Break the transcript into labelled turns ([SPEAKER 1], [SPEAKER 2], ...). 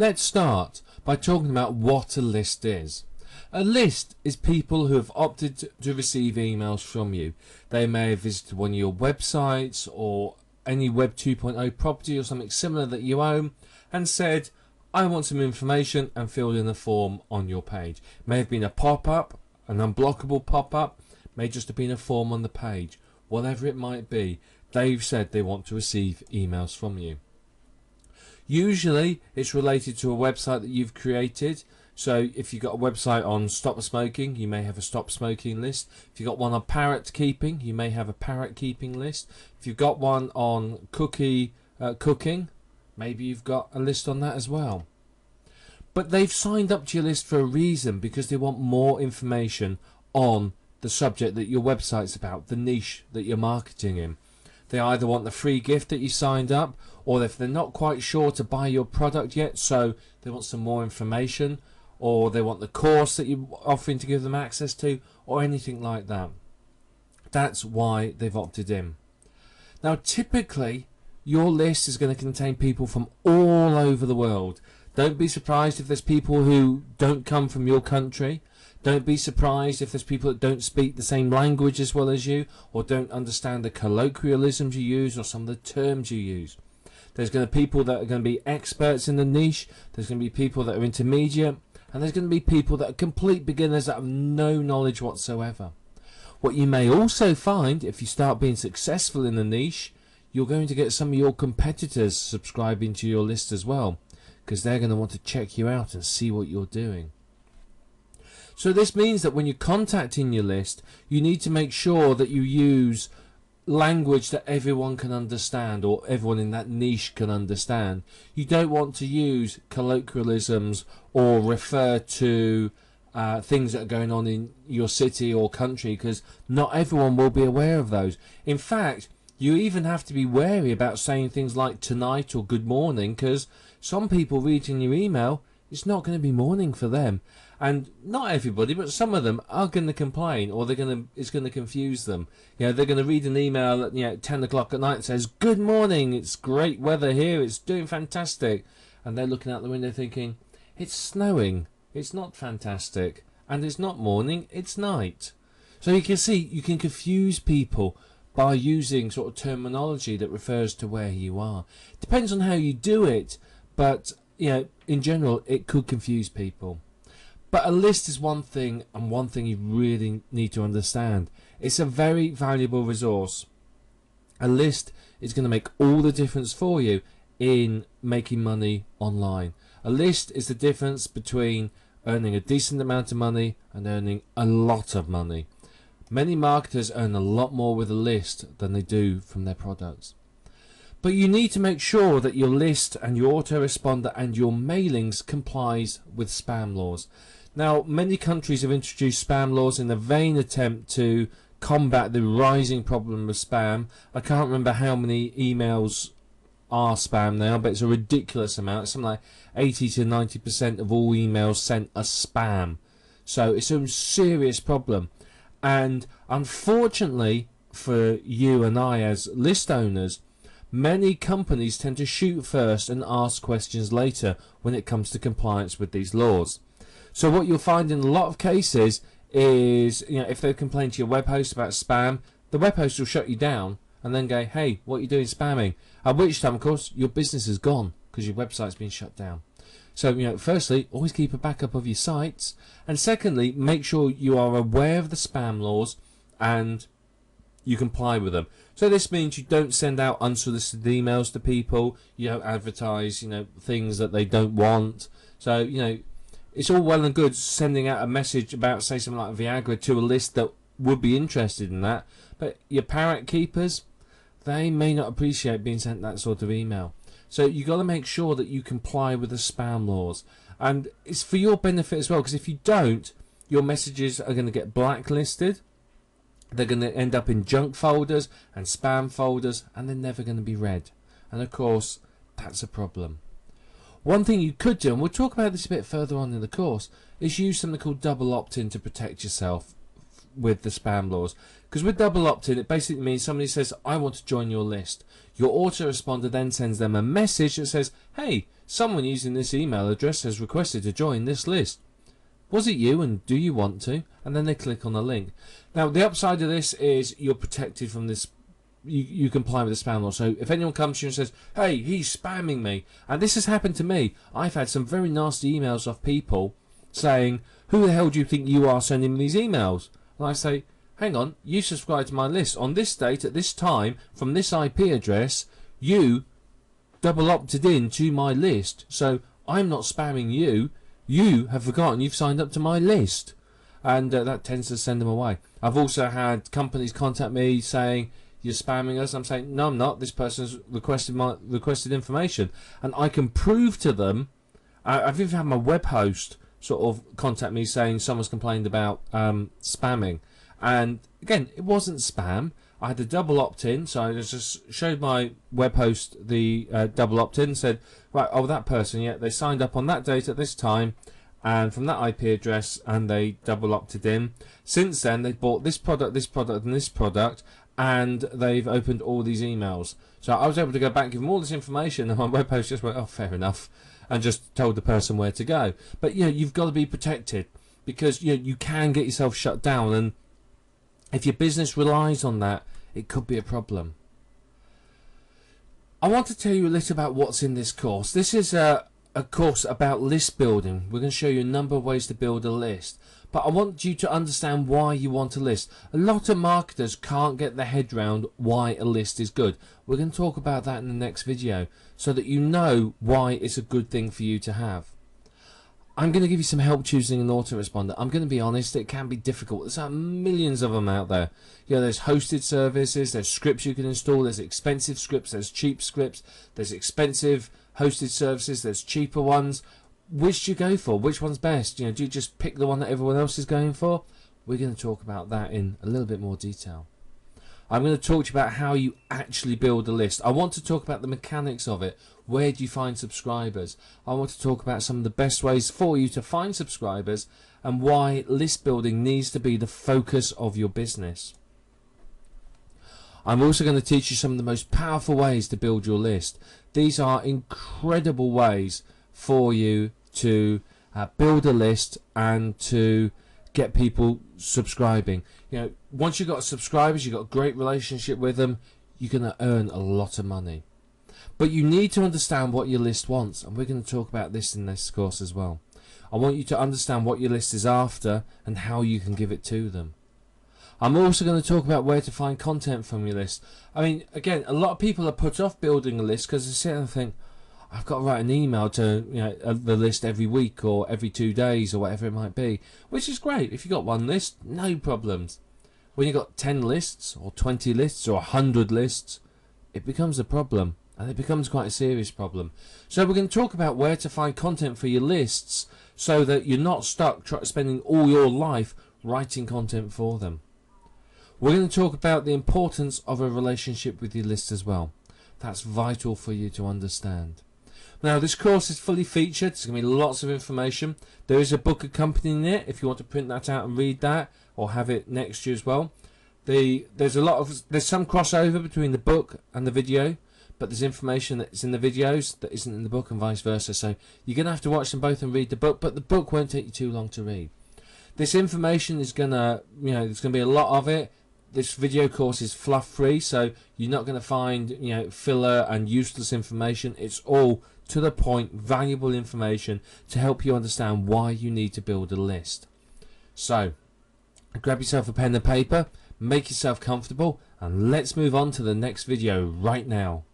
[SPEAKER 1] Let's start by talking about what a list is. A list is people who have opted to receive emails from you. They may have visited one of your websites or any Web 2.0 property or something similar that you own and said, I want some information, and filled in a form on your page. May have been a pop-up, an unblockable pop-up, may just have been a form on the page. Whatever it might be, they've said they want to receive emails from you. Usually it's related to a website that you've created. So if you've got a website on stop smoking, you may have a stop smoking list. If you've got one on parrot keeping, you may have a parrot keeping list. If you've got one on cooking, maybe you've got a list on that as well. But they've signed up to your list for a reason, because they want more information on the subject that your website's about, the niche that you're marketing in. They either want the free gift that you signed up, or if they're not quite sure to buy your product yet, so they want some more information, or they want the course that you're offering to give them access to, or anything like that. That's why they've opted in. Now, typically, your list is going to contain people from all over the world. Don't be surprised if there's people who don't come from your country. Don't be surprised if there's people that don't speak the same language as well as you, or don't understand the colloquialisms you use or some of the terms you use. There's going to be people that are going to be experts in the niche. There's going to be people that are intermediate. And there's going to be people that are complete beginners that have no knowledge whatsoever. What you may also find, if you start being successful in the niche, you're going to get some of your competitors subscribing to your list as well, because they're going to want to check you out and see what you're doing. So this means that when you're contacting your list, you need to make sure that you use language that everyone can understand, or everyone in that niche can understand. You don't want to use colloquialisms or refer to things that are going on in your city or country, because not everyone will be aware of those. In fact, you even have to be wary about saying things like tonight or good morning, because some people reading your email, it's not going to be morning for them. And not everybody, but some of them are going to complain, or it's going to confuse them. They're going to read an email at 10 o'clock at night that says, good morning, it's great weather here, it's doing fantastic. And they're looking out the window thinking, it's snowing, it's not fantastic. And it's not morning, it's night. So you can see, you can confuse people by using sort of terminology that refers to where you are. Depends on how you do it, but in general, it could confuse people. But a list is one thing, and one thing you really need to understand. It's a very valuable resource. A list is going to make all the difference for you in making money online. A list is the difference between earning a decent amount of money and earning a lot of money. Many marketers earn a lot more with a list than they do from their products. But you need to make sure that your list and your autoresponder and your mailings complies with spam laws. Now, many countries have introduced spam laws in a vain attempt to combat the rising problem of spam. I can't remember how many emails are spam now, but it's a ridiculous amount. It's something like 80 to 90% of all emails sent are spam. So it's a serious problem. And unfortunately for you and I as list owners, many companies tend to shoot first and ask questions later when it comes to compliance with these laws. So what you'll find in a lot of cases is, if they complain to your web host about spam, the web host will shut you down and then go, hey, what are you doing spamming? At which time, of course, your business is gone because your website's been shut down. So, firstly, always keep a backup of your sites. And secondly, make sure you are aware of the spam laws and you comply with them. So this means you don't send out unsolicited emails to people. You don't advertise, things that they don't want. So, it's all well and good sending out a message about, say, something like Viagra to a list that would be interested in that. But your parrot keepers, they may not appreciate being sent that sort of email. So you've got to make sure that you comply with the spam laws. And it's for your benefit as well, because if you don't, your messages are going to get blacklisted. They're going to end up in junk folders and spam folders, and they're never going to be read. And of course, that's a problem. One thing you could do, and we'll talk about this a bit further on in the course, is use something called double opt-in to protect yourself with the spam laws. Because with double opt-in, it basically means somebody says, I want to join your list. Your autoresponder then sends them a message that says, hey, someone using this email address has requested to join this list. Was it you, and do you want to? And then they click on the link. Now, the upside of this is you're protected from this. You comply with the spam law. So if anyone comes to you and says, hey, he's spamming me, and this has happened to me, I've had some very nasty emails off people saying, who the hell do you think you are sending me these emails? And I say, hang on, you subscribed to my list on this date at this time from this IP address. You double opted in to my list, so I'm not spamming you. You have forgotten you've signed up to my list, and that tends to send them away. I've also had companies contact me saying, you're spamming us. I'm saying, no, I'm not. This person's requested information, and I can prove to them. I've even had my web host sort of contact me saying someone's complained about spamming, and again, it wasn't spam. I had the double opt-in, so I just showed my web host the double opt-in, said, right, oh, that person, yeah, they signed up on that date at this time, and from that IP address, and they double opted in. Since then, they bought this product, and this product, and they've opened all these emails. So I was able to go back and give them all this information, and my web host just went, oh, fair enough, and just told the person where to go. But you know, you've got to be protected, because you can get yourself shut down, and if your business relies on that, it could be a problem. I want to tell you a little about what's in this course. This is a course about list building. We're going to show you a number of ways to build a list. But I want you to understand why you want a list. A lot of marketers can't get their head round why a list is good. We're going to talk about that in the next video so that you know why it's a good thing for you to have. I'm going to give you some help choosing an autoresponder. I'm going to be honest, it can be difficult. There's millions of them out there. You know, there's hosted services, there's scripts you can install, there's expensive scripts, there's cheap scripts, there's expensive hosted services, there's cheaper ones. Which do you go for? Which one's best? You know, do you just pick the one that everyone else is going for? We're going to talk about that in a little bit more detail. I'm going to talk to you about how you actually build a list. I want to talk about the mechanics of it. Where do you find subscribers? I want to talk about some of the best ways for you to find subscribers and why list building needs to be the focus of your business. I'm also going to teach you some of the most powerful ways to build your list. These are incredible ways for you to build a list and to get people subscribing. You know, once you've got subscribers, you've got a great relationship with them, you're going to earn a lot of money. But you need to understand what your list wants, and we're going to talk about this in this course as well. I want you to understand what your list is after and how you can give it to them. I'm also going to talk about where to find content from your list. I mean, again, a lot of people are put off building a list because they sit and think, I've got to write an email to the list every week or every 2 days or whatever it might be, which is great. If you've got one list, no problems. When you've got 10 lists or 20 lists or 100 lists, it becomes a problem, and it becomes quite a serious problem. So we're going to talk about where to find content for your lists so that you're not stuck spending all your life writing content for them. We're going to talk about the importance of a relationship with your list as well. That's vital for you to understand. Now, this course is fully featured. There's going to be lots of information. There is a book accompanying it if you want to print that out and read that, or have it next to you as well. There's some crossover between the book and the video, but there's information that's in the videos that isn't in the book and vice versa. So you're going to have to watch them both and read the book, but the book won't take you too long to read. This information is going to, there's going to be a lot of it. This video course is fluff free, so you're not going to find filler and useless information. It's all to the point, valuable information to help you understand why you need to build a list. So grab yourself a pen and paper, make yourself comfortable, and let's move on to the next video right now.